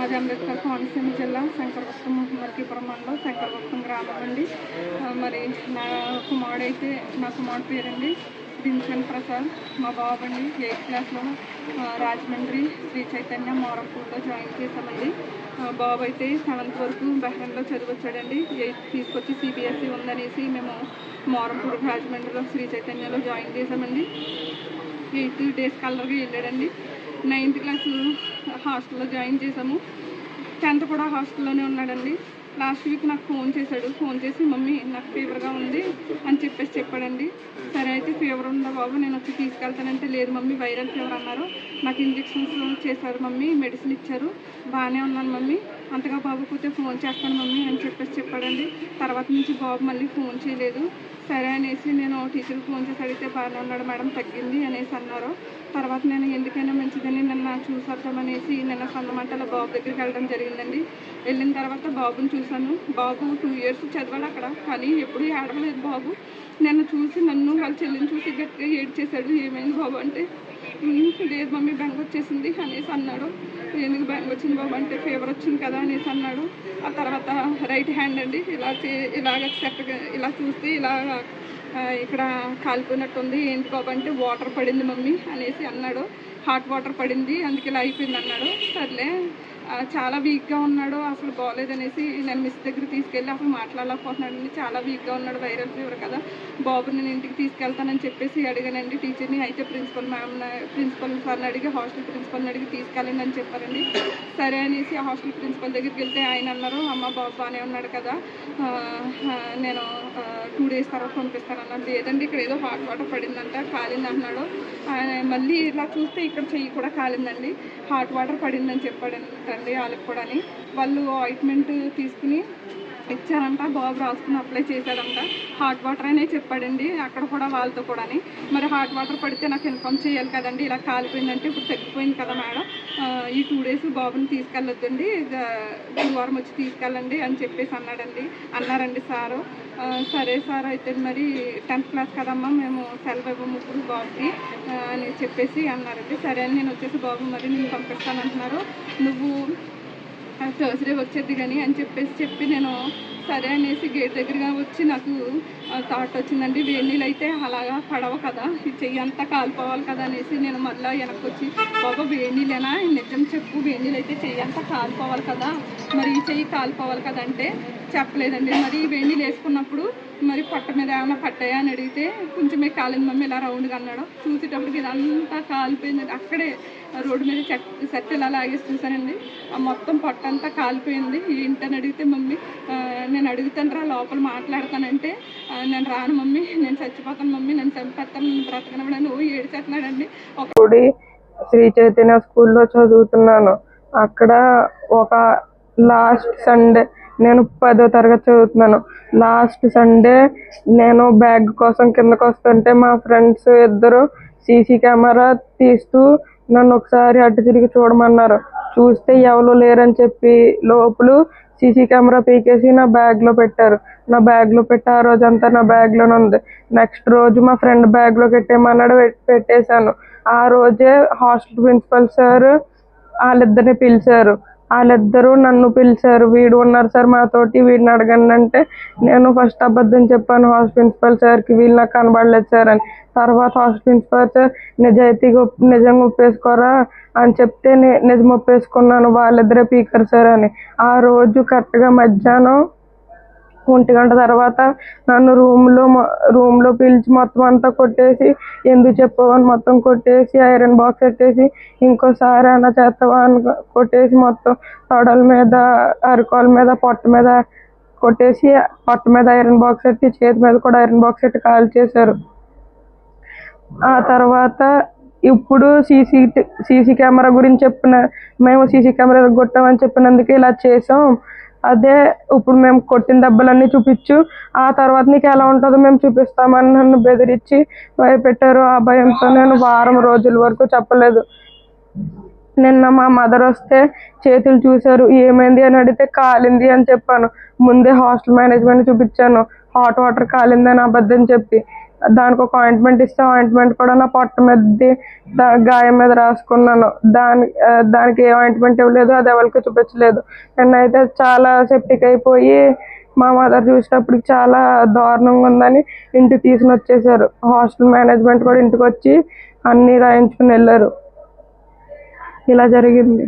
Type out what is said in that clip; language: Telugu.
మాది అంబేద్కర్ కోనసీమ జిల్లా శంకరగుప్తం మర్కీపురం మండలం శంకరగుప్తం గ్రామం అండి. మరి నా కుమారుడు పేరండి దిన్సన్ ప్రసాద్. మా బాబు అండి 8th క్లాస్లో రాజమండ్రి శ్రీ చైతన్య మోరంపూర్లో జాయిన్ చేశామండి. బాబు అయితే 7th వరకు బెహ్రన్లో చదివచ్చాడండి. 8th తీసుకొచ్చి CBSE ఉందనేసి మేము మోరంపూర్ రాజమండ్రిలో శ్రీ చైతన్యలో జాయిన్ చేశామండి. 8 డేస్ కలర్గా వెళ్ళాడండి. 9th క్లాస్ హాస్టల్లో జాయిన్ చేసాము. 10th కూడా హాస్టల్లోనే ఉన్నాడండి. లాస్ట్ వీక్ నాకు ఫోన్ చేసి మమ్మీ నాకు ఫీవర్గా ఉంది అని చెప్పాడండి. సరే అయితే ఫీవర్ ఉందా బాబు, నేను వచ్చి తీసుకెళ్తానంటే లేదు మమ్మీ వైరల్ ఫీవర్ అన్నారు. నాకు ఇంజెక్షన్స్ చేశారు మమ్మీ, మెడిసిన్ ఇచ్చారు, బాగానే ఉన్నాను మమ్మీ, అంతగా బాబు పోతే ఫోన్ చేస్తాను మమ్మీ అని చెప్పాడండి. తర్వాత నుంచి బాబు మళ్ళీ ఫోన్ చేయలేదు. సరే అనేసి నేను టీచర్కి ఫోన్ చేసి అడిగితే బాగానే ఉన్నాడు మేడం, తగ్గింది అనేసి అన్నారు. తర్వాత నేను ఎందుకైనా మంచిదని నిన్న చూసేద్దామనేసి నిన్న సొంతమంటలో బాబు దగ్గరికి వెళ్ళడం జరిగిందండి. వెళ్ళిన తర్వాత బాబుని చూశాను. బాబు 2 years చదివాడు అక్కడ, కానీ ఎప్పుడు ఏడవలేదు బాబు. నన్ను చూసి వాళ్ళ చెల్లిని చూసి గట్టిగా ఏడ్చేశాడు. ఏమైంది బాబు అంటే లేదు మమ్మీ బెంగ వచ్చేసింది అనేసి అన్నాడు. ఎందుకు బెంగ వచ్చింది బాబు అంటే ఫీవర్ వచ్చింది కదా అనేసి అన్నాడు. ఆ తర్వాత రైట్ హ్యాండ్ అండి ఇలాగ ఇలా చూస్తే ఇక్కడ కాలిపోయినట్టుంది, ఏంటి బాబు అంటే వాటర్ పడింది మమ్మీ అనేసి అన్నాడు. హాట్ వాటర్ పడింది అందుకే ఇలా అయిపోయింది అన్నాడు. సర్లే చాలా వీక్గా ఉన్నాడు, అసలు బాగోలేదనేసి నేను మిస్ దగ్గర తీసుకెళ్ళి అసలు మాట్లాడలేకపోతున్నాడండి. చాలా వీక్గా ఉన్నాడు, వైరల్ ఫీవర్ కదా బాబు నేను ఇంటికి తీసుకెళ్తానని చెప్పేసి అడిగానండి టీచర్ని. అయితే ప్రిన్సిపల్ సార్ని అడిగి హాస్టల్ ప్రిన్సిపల్ని అడిగి తీసుకెళ్ళండి అని చెప్పారండి. సరే అనేసి ఆ హాస్టల్ ప్రిన్సిపల్ దగ్గరికి వెళ్తే ఆయన అన్నారు, అమ్మ బాబు బాగానే ఉన్నాడు కదా, నేను 2 days తర్వాత పంపిస్తాను అన్నాడు. లేదండి ఇక్కడ ఏదో హాట్ వాటర్ పడిందంట, కాలింది అంటున్నాడు. మళ్ళీ ఇలా చూస్తే ఇక్కడ చెయ్యి కూడా కాలిందండి, హాట్ వాటర్ పడిందని చెప్పాడంటండి. వాళ్ళకి కూడా వాళ్ళు ఆయింట్మెంట్ తీసుకుని ఇచ్చారంట, బాబు రాసుకుని అప్లై చేశాడంట. హాట్ వాటర్ అనే చెప్పాడండి అక్కడ కూడా వాళ్ళతో కూడా. మరి హాట్ వాటర్ పడితే నాకు ఇన్ఫామ్ చేయాలి కదండి, ఇలా కాలిపోయిందంటే ఇప్పుడు తగ్గిపోయింది కదా మేడం, ఈ 2 days బాబుని తీసుకెళ్ళొద్దండి, గురువారం వచ్చి తీసుకెళ్ళండి అని చెప్పేసి అన్నారండి సారు. సరే సార్ అయితే మరి 10th క్లాస్ కదమ్మా మేము సెలవు ఇవ్వము ఇప్పుడు బాబుకి అని చెప్పేసి అన్నారండి. సరే అని నేను వచ్చేసి బాబు మరి నేను పంపిస్తానంటున్నారు, నువ్వు థర్స్డే వచ్చేది కానీ అని చెప్పి నేను సరే అనేసి గేట్ దగ్గరగా వచ్చి నాకు థాట్ వచ్చిందండి, వేడి నీళ్ళు అయితే అలాగా పడవ కదా, ఈ చెయ్యి అంతా కాలిపోవాలి కదా అనేసి నేను మళ్ళీ వెనక్కి వచ్చి బాబా వేడి నీళ్ళేనా, నిజం చెప్పు వేడి నీళ్ళు అయితే చెయ్యి అంతా కాలిపోవాలి కదా, మరి ఈ చెయ్యి కాలిపోవాలి కదా అంటే చెప్పలేదండి. మరి వేడి నీళ్ళు వేసుకున్నప్పుడు మరి పొట్ట మీద ఏమైనా పట్టాయా అని అడిగితే కొంచెమే కాలింది మమ్మీ ఇలా రౌండ్గా అన్నాడు. చూసేటప్పటికి ఇదంతా కాలిపోయింది. అక్కడే రోడ్డు మీద సెట్ ఇలా లాగేసి చూసానండి, మొత్తం పొట్టంతా కాలిపోయింది. ఏంటని అడిగితే మమ్మీ నేను అడుగుతాను రా లోపల మాట్లాడతానంటే నేను రాను మమ్మీ, నేను చచ్చిపోతాను మమ్మీ, నేను చంపేస్తాను, నేను బ్రతకనని ఏడ్చేస్తున్నాడండి. శ్రీ చైతన్య స్కూల్లో చదువుతున్నాను. అక్కడ ఒక లాస్ట్ సండే నేను 10వ తరగతి చదువుతున్నాను. లాస్ట్ సండే నేను బ్యాగ్ కోసం కిందకు వస్తుంటే మా ఫ్రెండ్స్ ఇద్దరు సీసీ కెమెరా తీస్తూ నన్ను ఒకసారి అటు తిరిగి చూడమన్నారు. చూస్తే ఎవరు లేరని చెప్పి లోపల సీసీ కెమెరా పీకేసి నా బ్యాగ్లో పెట్టారు. నా బ్యాగ్లో పెట్టి ఆ రోజంతా నా బ్యాగ్లోనే ఉంది. నెక్స్ట్ రోజు మా ఫ్రెండ్ బ్యాగ్లో పెట్టేమన్నాడు, పెట్టేశాను. ఆ రోజే హాస్టల్ ప్రిన్సిపల్ సార్ వాళ్ళిద్దరిని పిలిచారు. వాళ్ళిద్దరూ నన్ను పిలిచారు, వీడు ఉన్నారు సార్ మాతోటి, వీడిని అడగండి అంటే నేను ఫస్ట్ అబద్ధం చెప్పాను హాస్టల్ ప్రిన్సిపల్ సార్కి, వీళ్ళు నాకు కనబడలేదు సార్ అని. తర్వాత హాస్టల్ ప్రిన్సిపల్ సార్ నిజంగా ఒప్పేసుకోరా అని చెప్తే నిజం ఒప్పేసుకున్నాను, వాళ్ళిద్దరే పీకర్ సార్ అని. ఆ రోజు కరెక్ట్గా మధ్యాహ్నం 1 గంట తర్వాత నన్ను రూమ్లో పిలిచి మొత్తం అంతా కొట్టేసి ఎందుకు చెప్పవని మొత్తం కొట్టేసి ఐరన్ బాక్స్ పెట్టేసి ఇంకోసారి అన్న చేస్తావా అని కొట్టేసి మొత్తం తొడల మీద, అరికాల మీద, పొట్ట మీద కొట్టేసి పొట్ట మీద ఐరన్ బాక్స్ పెట్టి చేతి మీద కూడా ఐరన్ బాక్స్ పెట్టి కాల్ చేశారు. ఆ తర్వాత ఇప్పుడు సీసీ కెమెరా గురించి మేము సీసీ కెమెరా కొట్టామని చెప్పినందుకు ఇలా చేసాం, అదే ఇప్పుడు మేము కొట్టిన దెబ్బలన్నీ చూపించు, ఆ తర్వాత నీకు ఎలా ఉంటుందో మేము చూపిస్తామని నన్ను బెదిరించి భయపెట్టారు. ఆ భయంతో నేను వారం రోజుల వరకు చెప్పలేదు. నిన్న మా మదర్ వస్తే చేతులు చూశారు, ఏమైంది అని అడిగితే కాలింది అని చెప్పాను. ముందే హాస్టల్ మేనేజ్మెంట్ చూపించాను, హాట్ వాటర్ కాలిందని అబద్ధం చెప్పి. దానికి ఒక ఆయింట్మెంట్ ఇస్తే ఆయింట్మెంట్ కూడా నా పొట్ట మీద గాయం మీద రాసుకున్నాను. దానికి ఏ ఆయింట్మెంట్ ఇవ్వలేదు, అది ఎవరికి చూపించలేదు. నన్నైతే చాలా సెప్టిక్ అయిపోయి మా మదర్ చూసేటప్పటికి చాలా దారుణంగా ఉందని ఇంటికి తీసుకుని వచ్చేసారు. హాస్టల్ మేనేజ్మెంట్ కూడా ఇంటికి వచ్చి అన్నీ రాయించుకుని వెళ్ళారు. ఇలా జరిగింది.